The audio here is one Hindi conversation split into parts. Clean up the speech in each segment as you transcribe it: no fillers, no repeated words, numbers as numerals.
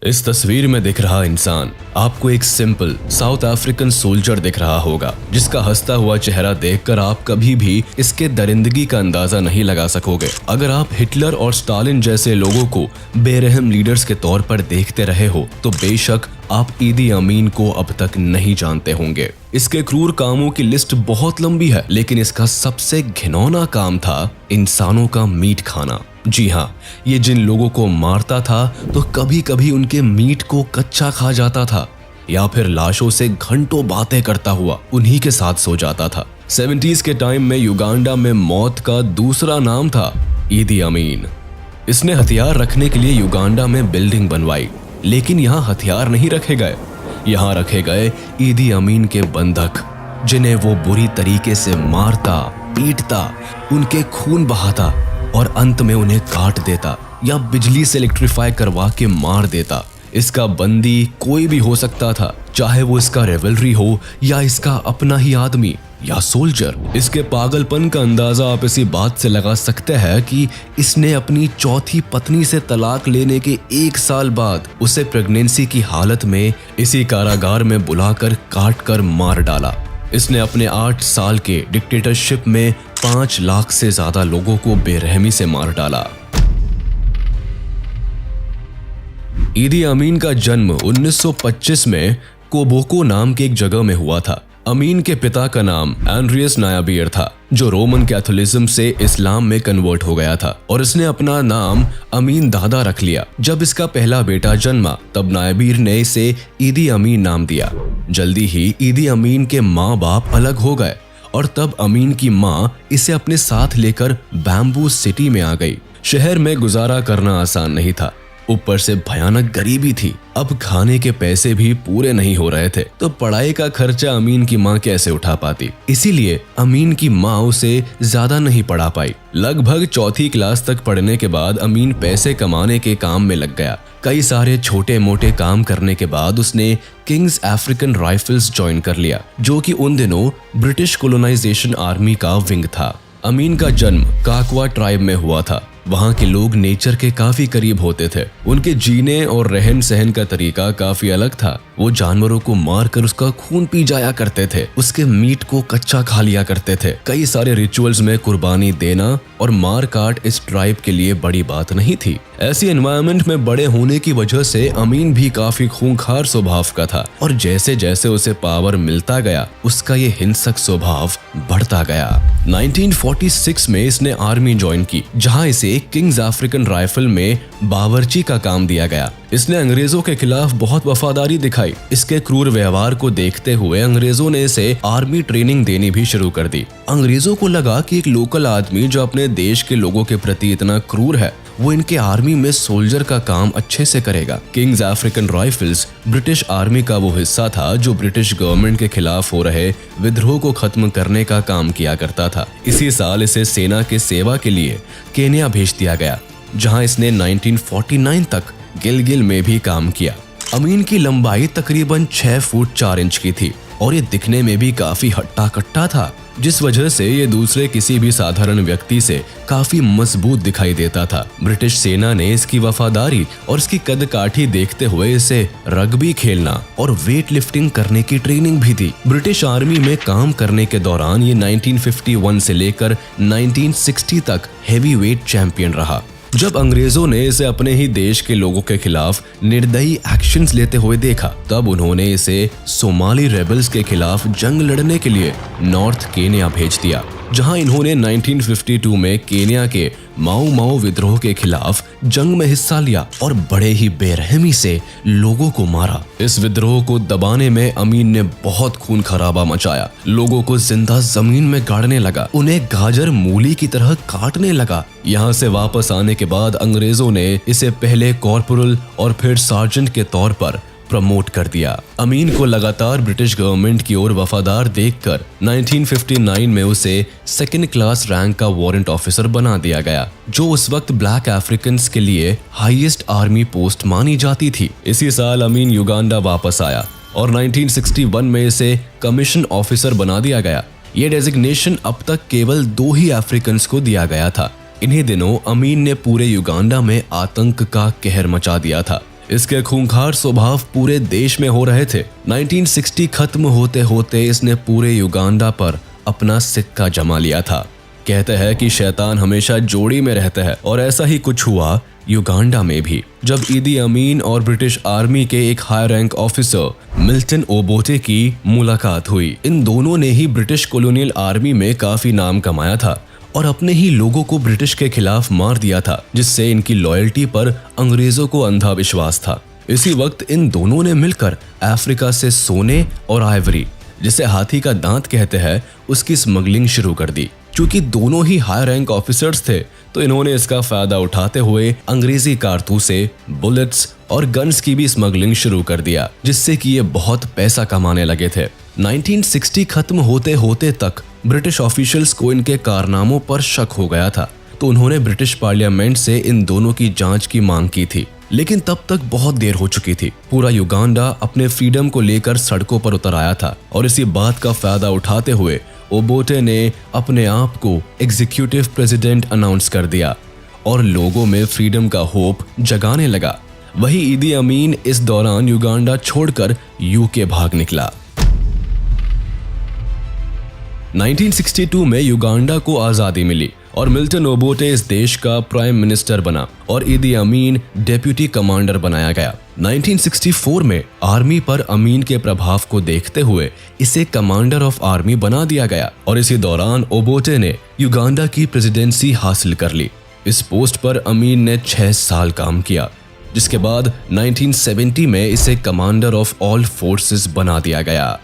इस तस्वीर में दिख रहा इंसान आपको एक सिंपल साउथ अफ्रीकन सोल्जर दिख रहा होगा, जिसका हंसता हुआ चेहरा देखकर आप कभी भी इसके दरिंदगी का अंदाजा नहीं लगा सकोगे। अगर आप हिटलर और स्टालिन जैसे लोगों को बेरहम लीडर्स के तौर पर देखते रहे हो तो बेशक आप ईदी अमीन को अब तक नहीं जानते होंगे। इसके क्रूर कामों की लिस्ट बहुत लंबी है, लेकिन इसका सबसे घिनौना काम था इंसानों का मीट खाना। जी हाँ, ये जिन लोगों को मारता था तो कभी कभी उनके मीट को कच्चा खा जाता था या फिर लाशों से घंटों बातें करता हुआ उन्हीं के साथ सो जाता था। 70s के टाइम में युगांडा में मौत का दूसरा नाम था ईदी अमीन। इसने हथियार रखने के लिए युगांडा में बिल्डिंग बनवाई, लेकिन यहाँ हथियार नहीं रखे गए। यहाँ रखे गए ईदी अमीन के बंधक, जिन्हें वो बुरी तरीके से मारता, पीटता, उनके खून बहाता और अंत में उन्हें काट देता या बिजली से इलेक्ट्रीफाई करवा के मार देता। इसका बंदी कोई भी हो सकता था, चाहे वो इसका रेवलरी हो या इसका अपना ही आदमी या सोल्जर। इसके पागलपन का अंदाजा आप इसी बात से लगा सकते हैं कि इसने अपनी चौथी पत्नी से तलाक लेने के 1 साल बाद उसे प्रेगनेंसी की हालत में इसी कारागार में बुलाकर काट कर मार डाला। इसने अपने 8 साल के डिक्टेटरशिप में 5 लाख से ज्यादा लोगों को बेरहमी से मार डाला। ईदी अमीन का जन्म 1925 में कोबोको नाम की एक जगह में हुआ था। अमीन के पिता का नाम एंड्रियस नायाबीर था, जो रोमन कैथोलिज्म से इस्लाम में कन्वर्ट हो गया था, और इसने अपना नाम अमीन दादा रख लिया। जब इसका पहला बेटा जन्मा तब नायाबीर ने इसे ईदी अमीन नाम दिया। जल्दी ही ईदी अमीन के माँ बाप अलग हो गए और तब अमीन की माँ इसे अपने साथ लेकर बैम्बू सिटी में आ गई। शहर में गुजारा करना आसान नहीं था, ऊपर से भयानक गरीबी थी। अब खाने के पैसे भी पूरे नहीं हो रहे थे, तो पढ़ाई का खर्चा अमीन की माँ कैसे उठा पाती। इसीलिए अमीन की माँ उसे ज्यादा नहीं पढ़ा पाई। लगभग 4th क्लास तक पढ़ने के बाद अमीन पैसे कमाने के काम में लग गया। कई सारे छोटे मोटे काम करने के बाद उसने किंग्स अफ्रीकन राइफल्स ज्वाइन कर लिया, जो कि उन दिनों ब्रिटिश कोलोनाइजेशन आर्मी का विंग था। अमीन का जन्म काकवा ट्राइब में हुआ था। वहाँ के लोग नेचर के काफी करीब होते थे। उनके जीने और रहन सहन का तरीका काफी अलग था। वो जानवरों को मारकर उसका खून पी जाया करते थे, उसके मीट को कच्चा खा लिया करते थे। कई सारे रिचुअल्स में कुर्बानी देना और मार काट इस ट्राइब के लिए बड़ी बात नहीं थी। ऐसी एनवायरनमेंट में बड़े होने की वजह से अमीन भी काफी खूंखार स्वभाव का था, और जैसे जैसे उसे पावर मिलता गया उसका ये हिंसक स्वभाव बढ़ता गया। 1946 में इसने आर्मी ज्वाइन की, जहाँ इसे किंग्स अफ्रीकन राइफल में बावर्ची का काम दिया गया। इसने अंग्रेजों के खिलाफ बहुत वफादारी दिखाई। इसके क्रूर व्यवहार को देखते हुए अंग्रेजों ने इसे आर्मी ट्रेनिंग देनी भी शुरू कर दी। अंग्रेजों को लगा कि एक लोकल आदमी जो अपने देश के लोगों के प्रति इतना क्रूर है, वो इनके आर्मी में सोल्जर का काम अच्छे से करेगा। Kings African rifles British army का वो हिस्सा था जो ब्रिटिश गवर्नमेंट के खिलाफ हो रहे विद्रोह को खत्म करने का काम किया करता था। इसी साल इसे सेना के सेवा के लिए केन्या भेज दिया गया, जहां इसने 1949 तक गिलगिल में भी काम किया। अमीन की लंबाई तकरीबन 6 फुट 4 इंच की थी और ये दिखने में भी काफी हट्टा कट्टा था, जिस वजह से ये दूसरे किसी भी साधारण व्यक्ति से काफी मजबूत दिखाई देता था। ब्रिटिश सेना ने इसकी वफादारी और इसकी कदकाठी देखते हुए इसे रग्बी खेलना और वेट लिफ्टिंग करने की ट्रेनिंग भी दी। ब्रिटिश आर्मी में काम करने के दौरान ये 1951 से लेकर 1960 तक हेवी वेट चैंपियन रहा। जब अंग्रेजों ने इसे अपने ही देश के लोगों के खिलाफ निर्दयी एक्शंस लेते हुए देखा, तब उन्होंने इसे सोमाली रेबल्स के खिलाफ जंग लड़ने के लिए नॉर्थ केन्या भेज दिया, जहां इन्होंने 1952 में केन्या के माओ माओ विद्रोह के खिलाफ जंग में हिस्सा लिया और बड़े ही बेरहमी से लोगों को मारा। इस विद्रोह को दबाने में अमीन ने बहुत खून खराबा मचाया। लोगों को जिंदा जमीन में गाड़ने लगा, उन्हें गाजर मूली की तरह काटने लगा। यहाँ से वापस आने के बाद अंग्रेजों ने इसे पहले कॉर्पोरल और फिर सार्जेंट के तौर पर प्रमोट कर दिया। अमीन को लगातार ब्रिटिश गवर्नमेंट की ओर वफादार देखकर 1959 में उसे 2nd क्लास रैंक का वारंट ऑफिसर बना दिया गया, जो उस वक्त ब्लैक अफ्रीकन्स के लिए हाईएस्ट आर्मी पोस्ट मानी जाती थी। इसी साल अमीन युगांडा वापस आया और 1961 में इसे कमीशन ऑफिसर बना दिया गया। ये डेजिग्नेशन अब तक केवल 2 ही अफ्रीकन्स को दिया गया था। इन्हीं दिनों अमीन ने पूरे युगांडा में आतंक का कहर मचा दिया था। इसके खूंखार स्वभाव पूरे देश में हो रहे थे। 1960 खत्म होते होते इसने पूरे युगांडा पर अपना सिक्का जमा लिया था। कहते हैं कि शैतान हमेशा जोड़ी में रहता है और ऐसा ही कुछ हुआ युगांडा में भी, जब ईदी अमीन और ब्रिटिश आर्मी के एक high rank officer Milton Obote की मुलाकात हुई। इन दोनों ने ही ब्रिटिश कॉलोनियल आर्मी में काफी नाम कमाया था और अपने ही लोगों को ब्रिटिश के खिलाफ मार दिया था, जिससे इनकी लॉयल्टी पर अंग्रेजों को अंधा विश्वास था। इसी वक्त इन दोनों ने मिलकर अफ्रीका से सोने और आइवरी, जिसे हाथी का दांत कहते हैं, उसकी स्मगलिंग शुरू कर दी। क्योंकि दोनों ही हाई रैंक ऑफिसर्स थे तो इन्होंने इसका फायदा उठाते हुए अंग्रेजी कारतूसे, बुलेट्स और गन्स की भी स्मगलिंग शुरू कर दिया, जिससे कि ये बहुत पैसा कमाने लगे थे। 1960 खत्म होते होते तक ब्रिटिश ऑफिशियल्स को इनके कारनामों पर शक हो गया था, तो उन्होंने ब्रिटिश पार्लियामेंट से इन दोनों की जांच की मांग की थी। लेकिन तब तक बहुत देर हो चुकी थी। पूरा युगांडा अपने फ्रीडम को लेकर सड़कों पर उतर आया था और इसी बात का फायदा उठाते हुए ओबोटे ने अपने आप को एग्जीक्यूटिव प्रेसिडेंट अनाउंस कर दिया और लोगों में फ्रीडम का होप जगाने लगा। वही ईदी अमीन इस दौरान युगांडा छोड़कर यूके भाग निकला। 1962 में युगांडा को आजादी मिली और मिल्टन ओबोटे इस देश का प्राइम मिनिस्टर बना और ईदी अमीन डेप्यूटी कमांडर बनाया गया। 1964 में आर्मी पर अमीन के प्रभाव को देखते हुए इसे कमांडर ऑफ आर्मी बना दिया गया और इसी दौरान ओबोटे ने युगांडा की प्रेसिडेंसी हासिल कर ली। इस पोस्ट पर अमीन ने 6 साल काम किया, जिसके बाद 1970 में इसे कमांडर ऑफ ऑल फोर्सेस बना दिया गया।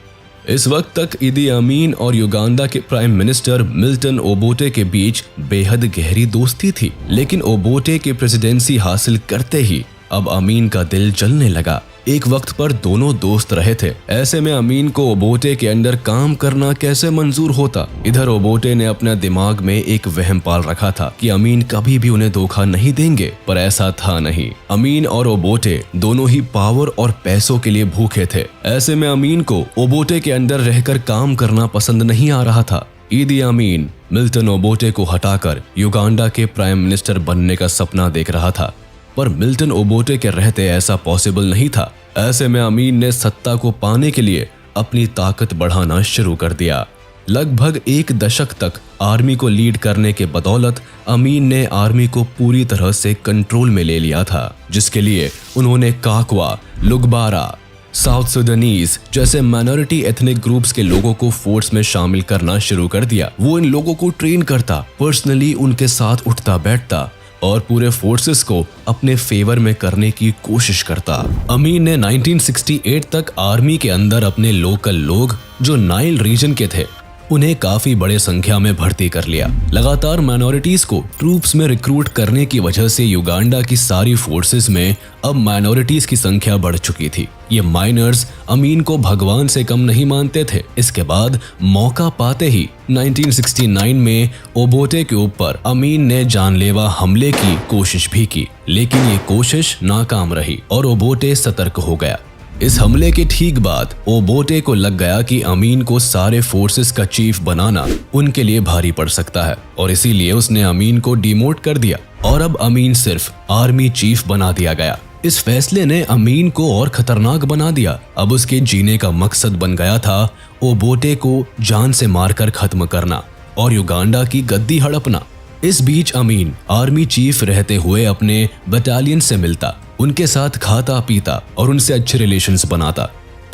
इस वक्त तक ईदी अमीन और युगांडा के प्राइम मिनिस्टर मिल्टन ओबोटे के बीच बेहद गहरी दोस्ती थी, लेकिन ओबोटे की प्रेसिडेंसी हासिल करते ही अब अमीन का दिल जलने लगा। एक वक्त पर दोनों दोस्त रहे थे, ऐसे में अमीन को ओबोटे के अंडर काम करना कैसे मंजूर होता। इधर ओबोटे ने अपने दिमाग में एक वहम पाल रखा था कि अमीन कभी भी उन्हें धोखा नहीं देंगे, पर ऐसा था नहीं। अमीन और ओबोटे दोनों ही पावर और पैसों के लिए भूखे थे। ऐसे में अमीन को ओबोटे के अंडर रहकर काम करना पसंद नहीं आ रहा था। ईदी अमीन मिल्टन ओबोटे को हटाकर युगांडा के प्राइम मिनिस्टर बनने का सपना देख रहा था, पर मिल्टन ओबोटे के रहते ऐसा पॉसिबल नहीं था। ऐसे में अमीन ने सत्ता को पाने के लिए अपनी ताकत बढ़ाना शुरू कर दिया। लगभग 1 दशक तक आर्मी को लीड करने के बदौलत अमीन ने आर्मी को पूरी तरह से कंट्रोल में ले लिया था, जिसके लिए उन्होंने काकवा, लुगबारा, साउथ सुडानीज जैसे माइनॉरिटी एथनिक ग्रुप्स के लोगों को फोर्स में शामिल करना शुरू कर दिया। वो इन लोगों को ट्रेन करता, पर्सनली उनके साथ उठता बैठता और पूरे फोर्सेस को अपने फेवर में करने की कोशिश करता। अमीन ने 1968 तक आर्मी के अंदर अपने लोकल लोग जो नाइल रीजन के थे उन्हें काफी बड़े संख्या में भर्ती कर लिया। लगातार माइनॉरिटीज को ट्रूप्स में रिक्रूट करने की वजह से युगांडा की सारी फोर्सेस में अब माइनॉरिटीज की संख्या बढ़ चुकी थी। ये माइनर्स अमीन को भगवान से कम नहीं मानते थे। इसके बाद मौका पाते ही 1969 में ओबोटे के ऊपर अमीन ने जानलेवा हमले की कोशिश भी की, लेकिन ये कोशिश नाकाम रही और ओबोटे सतर्क हो गया। इस हमले के ठीक बाद ओबोटे को लग गया कि अमीन को सारे फोर्सेस का चीफ बनाना उनके लिए भारी पड़ सकता है और इसीलिए उसने अमीन को डिमोट कर दिया और अब अमीन सिर्फ आर्मी चीफ बना दिया गया। इस फैसले ने अमीन को और खतरनाक बना दिया। अब उसके जीने का मकसद बन गया था ओबोटे को जान से मारकर खत्म करना और युगांडा की गद्दी हड़पना। इस बीच अमीन आर्मी चीफ रहते हुए अपने बटालियन से मिलता, उनके साथ खाता पीता और उनसे अच्छे रिलेशंस बनाता।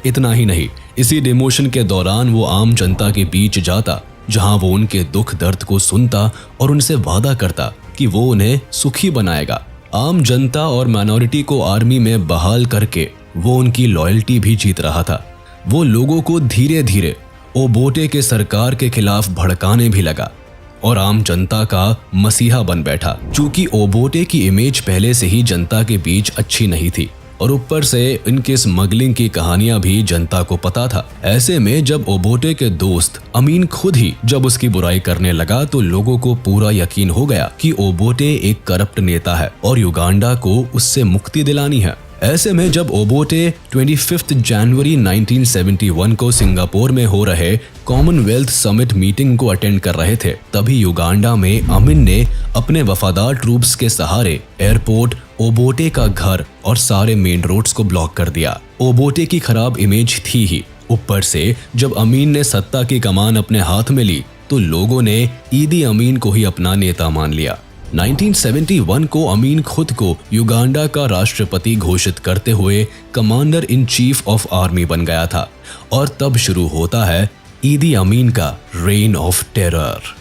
इतना ही नहीं, इसी डिमोशन के दौरान वो आम जनता के बीच जाता, जहां वो उनके दुख दर्द को सुनता और उनसे वादा करता कि वो उन्हें सुखी बनाएगा। आम जनता और माइनॉरिटी को आर्मी में बहाल करके वो उनकी लॉयल्टी भी जीत रहा था। वो लोगों को धीरे धीरे ओबोटे के सरकार के खिलाफ भड़काने भी लगा और आम जनता का मसीहा बन बैठा। चूंकि ओबोटे की इमेज पहले से ही जनता के बीच अच्छी नहीं थी और ऊपर से इनके स्मगलिंग की कहानियां भी जनता को पता था। ऐसे में जब ओबोटे के दोस्त अमीन खुद ही जब उसकी बुराई करने लगा तो लोगों को पूरा यकीन हो गया कि ओबोटे एक करप्ट नेता है और युगांडा को उससे मुक्ति दिलानी है। ऐसे में जब ओबोटे 25 जनवरी 1971 को सिंगापुर में हो रहे कॉमनवेल्थ समिट मीटिंग को अटेंड कर रहे थे, तभी युगांडा में अमीन ने अपने वफादार ट्रूप्स के सहारे एयरपोर्ट, ओबोटे का घर और सारे मेन रोड्स को ब्लॉक कर दिया। ओबोटे की खराब इमेज थी ही, ऊपर से जब अमीन ने सत्ता की कमान अपने हाथ में ली तो लोगों ने ईदी अमीन को ही अपना नेता मान लिया। 1971 को अमीन खुद को युगांडा का राष्ट्रपति घोषित करते हुए commander in chief of army बन गया था और तब शुरू होता है ईदी अमीन का रेन ऑफ टेरर।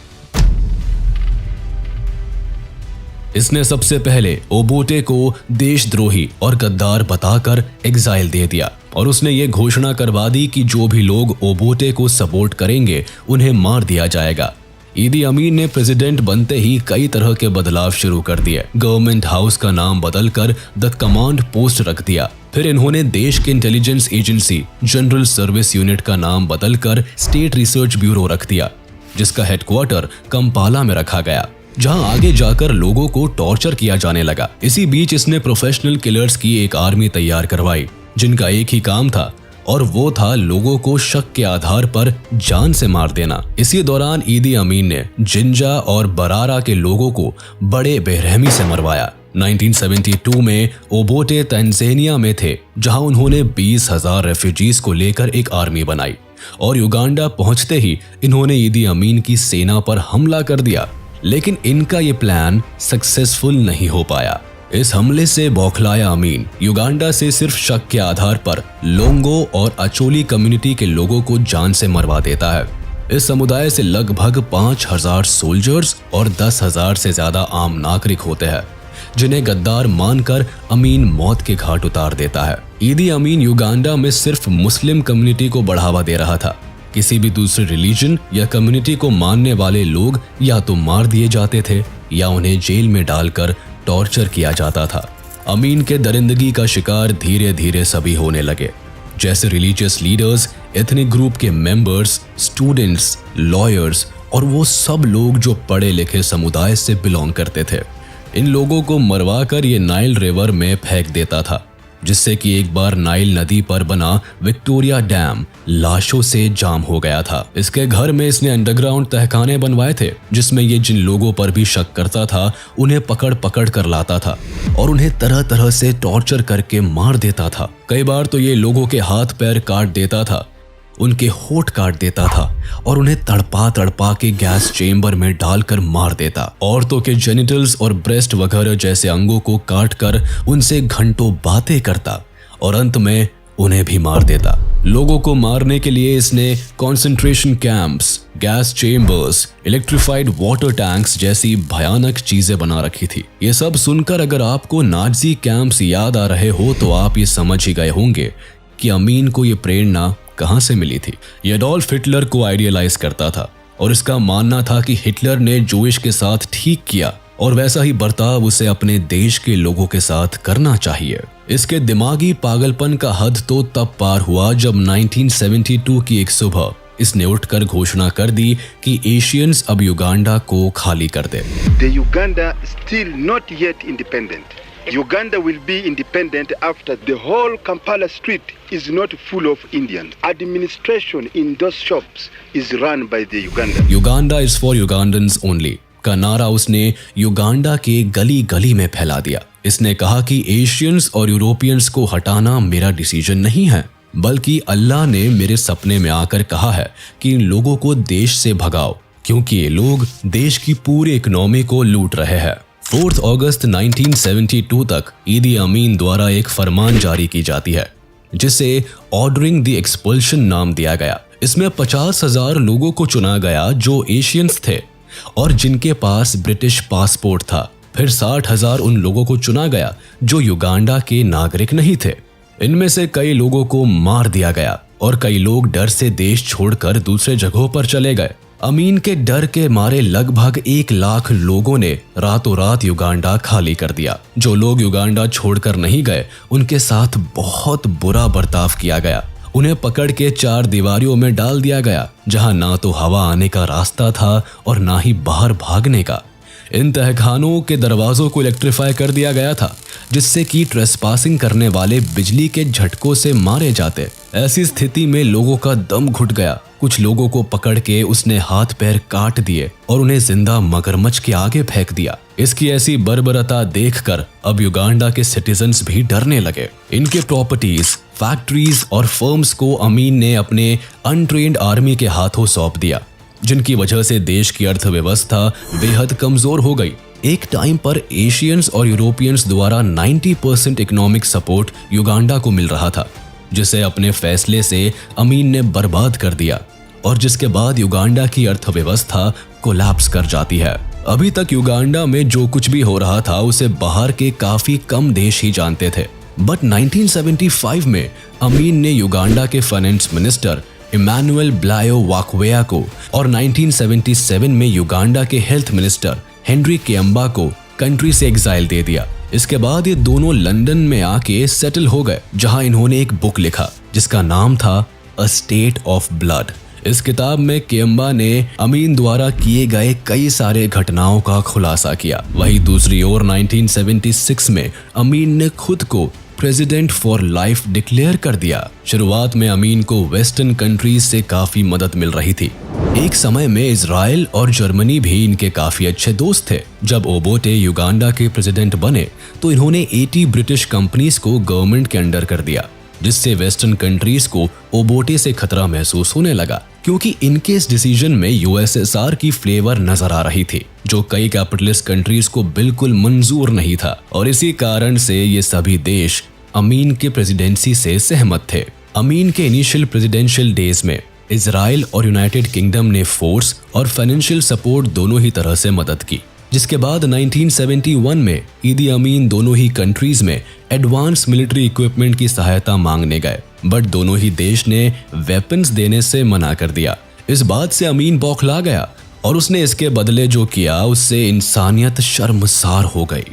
इसने सबसे पहले ओबोटे को देशद्रोही और गद्दार बताकर एग्जाइल दे दिया और उसने ये घोषणा करवा दी कि जो भी लोग ओबोटे को सपोर्ट करेंगे उन्हें मार दिया जाएगा। ईदी अमीन ने प्रेसिडेंट बनते ही कई तरह के बदलाव शुरू कर दिए। गवर्नमेंट हाउस का नाम बदलकर द कमांड पोस्ट रख दिया। फिर इन्होंने देश के intelligence agency general service unit का नाम बदलकर स्टेट रिसर्च ब्यूरो रख दिया, जिसका हेडक्वार्टर कंपाला में रखा गया, जहां आगे जाकर लोगों को टॉर्चर किया जाने लगा। इसी बीच इसने प्रोफेशनल किलर्स की एक आर्मी तैयार करवाई, जिनका एक ही काम था और वो था लोगों को शक के आधार पर जान से मार देना। इसी दौरान ईदी अमीन ने जिंजा और बरारा के लोगों को बड़े बेरहमी से मरवाया। 1972 में ओबोटे तंजानिया में थे, जहां उन्होंने 20,000 रेफ्यूजीज को लेकर एक आर्मी बनाई और युगांडा पहुंचते ही इन्होंने ईदी अमीन की सेना पर हमला कर दिया। लेकिन इनका ये प्लान सक्सेसफुल नहीं हो पाया। इस हमले से बौखलाया अमीन युगांडा से सिर्फ शक के आधार पर लोंगो और अचोली कम्युनिटी के लोगों को जान से मरवा देता है। इस समुदाय से लगभग 5,000 सोल्जर्स और 10,000 से ज्यादा आम नागरिक होते हैं, जिन्हें गद्दार मानकर अमीन मौत के घाट उतार देता है। ईदी अमीन युगांडा में सिर्फ मुस्लिम कम्युनिटी को बढ़ावा दे रहा था। किसी भी दूसरे रिलीजन या कम्युनिटी को मानने वाले लोग या तो मार दिए जाते थे या उन्हें जेल में डालकर टॉर्चर किया जाता था। अमीन के दरिंदगी का शिकार धीरे धीरे सभी होने लगे, जैसे रिलीजियस लीडर्स, एथनिक ग्रुप के मेंबर्स, स्टूडेंट्स, लॉयर्स और वो सब लोग जो पढ़े लिखे समुदाय से बिलोंग करते थे। इन लोगों को मरवाकर ये नाइल रिवर में फेंक देता था, जिससे कि एक बार नाइल नदी पर बना विक्टोरिया डैम लाशों से जाम हो गया था। इसके घर में इसने अंडरग्राउंड तहखाने बनवाए थे, जिसमें ये जिन लोगों पर भी शक करता था उन्हें पकड़ पकड़ कर लाता था और उन्हें तरह तरह से टॉर्चर करके मार देता था। कई बार तो ये लोगों के हाथ पैर काट देता था, उनके होठ काट देता था और उन्हें तड़पा तड़पा के गैस चेम्बर में डालकर मार देता। औरतों के जेनिटल्स और ब्रेस्ट वगैरह जैसे अंगों को काट कर उनसे घंटों बातें करता और अंत में उन्हें भी मार देता। लोगों को मारने के लिए इसने concentration camps, gas chambers, electrified water tanks जैसी भयानक चीजें बना रखी थी। ये सब सुनकर अगर आपको नाजी कैंप्स याद आ रहे हो तो आप ये समझ ही गए होंगे कि अमीन को ये प्रेरणा कहां से मिली थी। ये एडोल्फ हिटलर को आइडियलाइज करता था और इसका मानना था कि हिटलर ने जोइश के साथ ठीक किया और वैसा ही बर्ताव उसे अपने देश के लोगों के साथ करना चाहिए। इसके दिमागी पागलपन का हद तो तब पार हुआ जब 1972 की एक सुबह इसने उठकर घोषणा कर दी कि एशियंस अब युगांडा को खाली कर दे। The Uganda still not yet independent. Uganda will be independent after the whole Kampala street is not full of Indians. Administration in those shops is run by the Uganda. Uganda is for Ugandans only का नारा उसने युगांडा के गली गली में फैला दिया। इसने कहा कि एशियंस और यूरोपियंस को हटाना मेरा डिसीजन नहीं है, बल्कि अल्लाह ने मेरे सपने में आकर कहा है कि इन लोगों को देश से भगाओ, क्योंकि ये लोग देश की पूरी इकोनॉमी को लूट रहे हैं। 4 अगस्त 1972 तक ईदी अमीन द्वारा एक फरमान जारी की जाती है, जिसे ऑर्डरिंग द एक्सपल्शन नाम दिया गया। इसमें 50,000 लोगों को चुना गया जो एशियंस थे और जिनके पास ब्रिटिश पासपोर्ट था। फिर 60,000 उन लोगों को चुना गया जो युगांडा के नागरिक नहीं थे। इनमें से कई लोगों को मार दिया गया और कई लोग डर से देश छोड़कर दूसरे जगहों पर चले गए। अमीन के डर के मारे लगभग 1 लाख लोगों ने रातों रात युगांडा खाली कर दिया। जो लोग युगांडा छोड़कर नहीं गए उनके साथ बहुत बुरा बर्ताव किया गया। उन्हें पकड़ के 4 दीवारियों में डाल दिया गया, जहां ना तो हवा आने का रास्ता था और ना ही बाहर भागने का। इन तहखानों के दरवाजों को इलेक्ट्रीफाई कर दिया गया था, जिससे कि ट्रेसपासिंग करने वाले बिजली के झटकों से मारे जाते। ऐसी स्थिति में लोगों का दम घुट गया। कुछ लोगों को पकड़ के उसने हाथ पैर काट दिए और उन्हें जिंदा मगरमच्छ के आगे फेंक दिया। इसकी ऐसी बर्बरता देखकर अब युगांडा के सिटीजन्स भी डरने लगे। इनके प्रॉपर्टीज, फैक्ट्रीज और फर्म्स को अमीन ने अपने अनट्रेन्ड आर्मी के हाथों सौंप दिया, जिनकी वजह से देश की अर्थव्यवस्था बेहद कमजोर हो गई। एक टाइम पर एशियंस और यूरोपियंस द्वारा 90% इकोनॉमिक सपोर्ट युगांडा को मिल रहा था, जिसे अपने फैसले से अमीन ने बर्बाद कर दिया और जिसके बाद युगांडा की अर्थव्यवस्था कोलैप्स कर जाती है। अभी तक युगांडा में जो कुछ भी हो रहा था उसे बाहर के काफी कम देश ही जानते थे। बट 1975 में अमीन ने युगांडा के फाइनेंस मिनिस्टर इमैनुअल ब्लायो वाकवेया को और 1977 में युगांडा के हेल्थ मिनिस्टर हेनरी कियम्बा को कंट्री से एग्जाइल दे दिया। इसके बाद ये दोनों लंदन में आके सेटल हो गए, जहां इन्होंने एक बुक लिखा जिसका नाम था अ स्टेट ऑफ ब्लड। इस किताब में कियम्बा ने अमीन द्वारा किए गए कई सारे घटनाओं का खुलासा किया। वहीं दूसरी ओर 1976 में अमीन ने खुद को प्रेसिडेंट फॉर लाइफ डिक्लेयर कर दिया। शुरुआत में अमीन को वेस्टर्न कंट्रीज से काफी मदद मिल रही थी। एक समय में इजराइल और जर्मनी भी इनके काफी अच्छे दोस्त थे। जब ओबोटे युगांडा के प्रेसिडेंट बने तो इन्होंने 80 ब्रिटिश कंपनीज को गवर्नमेंट के अंडर कर दिया, जिससे वेस्टर्न कंट्रीज को ओबोटे से खतरा महसूस होने लगा, क्योंकि इनके इस डिसीजन में यूएसएसआर की फ्लेवर नजर आ रही थी, जो कई कैपिटलिस्ट कंट्रीज को बिल्कुल मंजूर नहीं था। और इसी कारण से ये सभी देश अमीन के प्रेसिडेंसी से सहमत थे। अमीन के इनिशियल प्रेसिडेंशियल डेज में इजराइल और यूनाइटेड किंगडम ने फोर्स और फाइनेंशियल सपोर्ट दोनों ही तरह से मदद की, जिसके बाद 1971 में ईदी अमीन दोनों ही कंट्रीज में एडवांस मिलिट्री इक्विपमेंट की सहायता मांगने गए, बट दोनों ही देश ने वेपन्स देने से मना कर दिया। इस बात से अमीन बौखला गया और उसने इसके बदले जो किया उससे इंसानियत शर्मसार हो गई।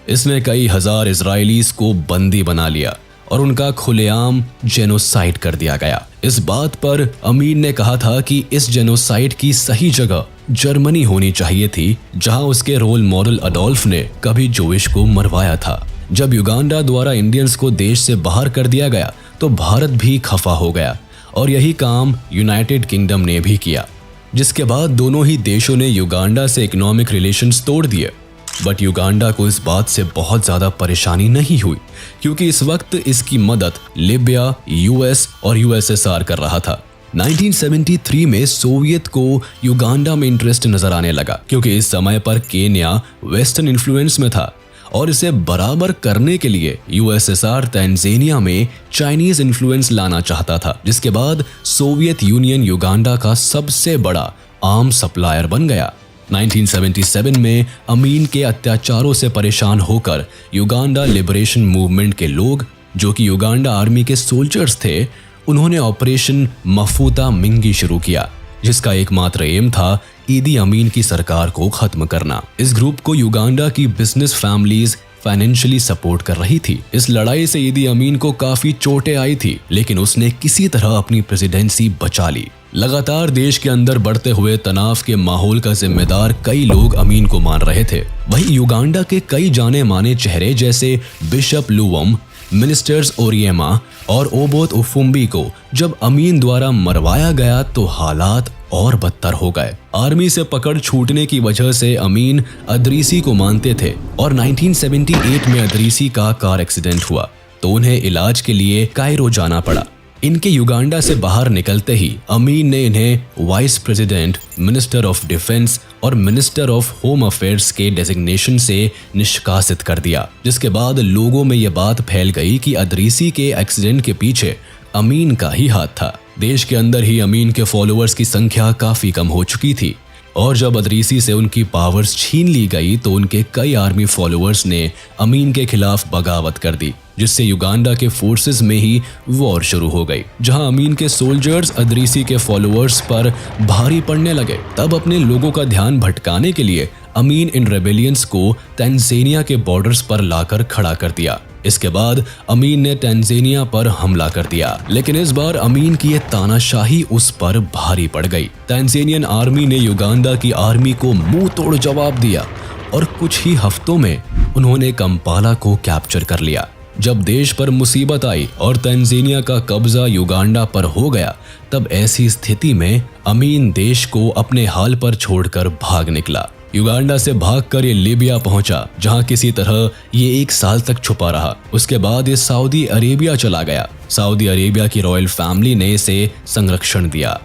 इसने कई हजार इजरायलीज को बंदी बना लिया और उनका खुलेआम जेनोसाइड कर दिया गया। इस बात पर अमीन ने कहा था कि इस जेनोसाइड की सही जगह जर्मनी होनी चाहिए थी, जहां उसके रोल मॉडल अडोल्फ ने कभी जोइश को मरवाया था। जब युगांडा द्वारा इंडियंस को देश से बाहर कर दिया गया तो भारत भी खफा हो गया और यही काम यूनाइटेड किंगडम ने भी किया, जिसके बाद दोनों ही देशों ने युगांडा से इकोनॉमिक रिलेशंस तोड़ दिए। बट युगांडा को इस बात से बहुत ज्यादा परेशानी नहीं हुई, क्योंकि इस वक्त इसकी मदद लिबिया, यूएस और यूएसएसआर कर रहा था। 1973 में सोवियत को युगांडा में इंटरेस्ट नजर आने लगा, क्योंकि इस समय पर केन्या वेस्टर्न इन्फ्लुएंस में था और इसे बराबर करने के लिए यूएसएसआर तंजानिया में चाइनीज इन्फ्लुएंस लाना चाहता था, जिसके बाद सोवियत यूनियन युगांडा का सबसे बड़ा आर्म सप्लायर बन गया। 1977 में अमीन के अत्याचारों से परेशान होकर युगांडा लिबरेशन मूवमेंट के लोग, जो कि युगांडा आर्मी के सोल्जर्स थे, उन्होंने ऑपरेशन मफूता मिंगी शुरू किया, जिसका एकमात्र एम था ईदी अमीन की सरकार को खत्म करना। इस ग्रुप को युगांडा की बिजनेस फैमिलीज फाइनेंशियली सपोर्ट कर रही थी। इस लड़ाई से ईदी अमीन को काफी चोटें आई थी, लेकिन उसने किसी तरह अपनी प्रेसिडेंसी बचा ली। लगातार देश के अंदर बढ़ते हुए तनाव के माहौल का जिम्मेदार कई लोग अमीन को मान रहे थे। वहीं युगांडा के कई जाने माने चेहरे जैसे बिशप लुवम, मिनिस्टर्स ओरिएमा और ओबोत उफुम्बी को जब अमीन द्वारा मरवाया गया तो हालात और बदतर हो गए। आर्मी से पकड़ छूटने की वजह से अमीन अदरीसी को मानते थे और 1978 में अदरीसी का कार एक्सीडेंट हुआ तो उन्हें इलाज के लिए कायरो जाना पड़ा। इनके युगांडा से बाहर निकलते ही अमीन ने इन्हें vice president, minister of defence और मिनिस्टर ऑफ होम अफेयर्स के डेजिग्नेशन से निष्कासित कर दिया, जिसके बाद लोगों में यह बात फैल गई कि अदरीसी के एक्सीडेंट के पीछे अमीन का ही हाथ था। देश के अंदर ही अमीन के फॉलोअर्स की संख्या काफी कम हो चुकी थी और जब अदरीसी से उनकी पावर्स छीन ली गई तो उनके कई आर्मी फॉलोअर्स ने अमीन के खिलाफ बगावत कर दी, जिससे युगांडा के फोर्सेस में ही वॉर शुरू हो गई, जहां अमीन के सोल्जर्स अदरीसी के फॉलोअर्स पर भारी पड़ने लगे। तब अपने लोगों का ध्यान भटकाने के लिए अमीन इन रेबेलियंस को तंजानिया के बॉर्डर्स पर लाकर खड़ा कर दिया। इसके बाद अमीन ने तंजानिया पर हमला कर दिया, लेकिन इस बार अमीन की ये तानाशाही उस पर भारी पड़ गई। तंजानियन आर्मी ने युगांडा की आर्मी को मुंह तोड़ जवाब दिया और कुछ ही हफ्तों में उन्होंने कंपाला को कैप्चर कर लिया। जब देश पर मुसीबत आई और तंजानिया का कब्जा युगांडा पर हो गया, तब ऐसी स्थिति में अमीन देश को अपने हाल पर छोड़कर भाग निकला। युगांडा से भागकर ये लीबिया पहुंचा, जहां किसी तरह ये 1 साल तक छुपा रहा। उसके बाद ये सऊदी अरेबिया चला गया। सऊदी अरेबिया की रॉयल फैमिली ने इसे संरक्षण दिया,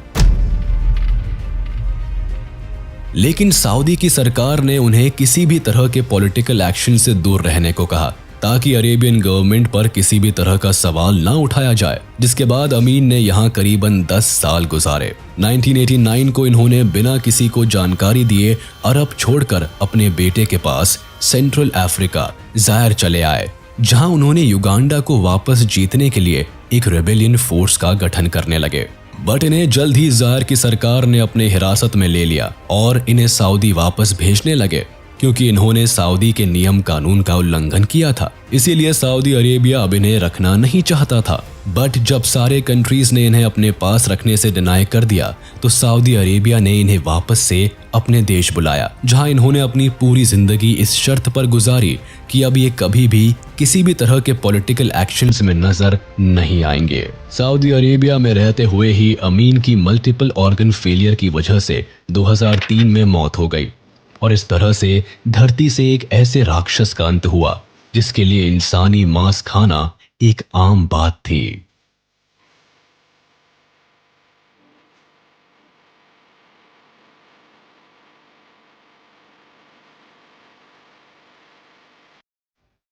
लेकिन सऊदी की सरकार ने उन्हें किसी भी तरह के पॉलिटिकल एक्शन से दूर रहने को कहा, ताकि अरेबियन गवर्नमेंट पर किसी भी तरह का सवाल ना उठाया जाए। जिसके बाद अमीन ने यहाँ करीबन 10 साल गुजारे। 1989 को इन्होंने बिना किसी को जानकारी दिए अरब छोड़कर अपने बेटे के पास सेंट्रल अफ्रीका जायर चले आए, जहाँ उन्होंने युगांडा को वापस जीतने के लिए एक रेबेलियन फोर्स का गठन करने लगे। बट इन्हें जल्द ही जायर की सरकार ने अपने हिरासत में ले लिया और इन्हें सऊदी वापस भेजने लगे, क्योंकि इन्होंने सऊदी के नियम कानून का उल्लंघन किया था। इसीलिए सऊदी अरेबिया अब इन्हें रखना नहीं चाहता था। बट जब सारे कंट्रीज ने इन्हें अपने पास रखने से डिनाई कर दिया, तो सऊदी अरेबिया ने इन्हें वापस से अपने देश बुलाया, जहां इन्होंने अपनी पूरी जिंदगी इस शर्त पर गुजारी कि अब ये कभी भी किसी भी तरह के पॉलिटिकल एक्शंस में नजर नहीं आएंगे। सऊदी अरेबिया में रहते हुए ही अमीन की मल्टीपल ऑर्गन फेलियर की वजह से 2003 में मौत हो गई, और इस तरह से धरती से एक ऐसे राक्षस का अंत हुआ जिसके लिए इंसानी मांस खाना एक आम बात थी।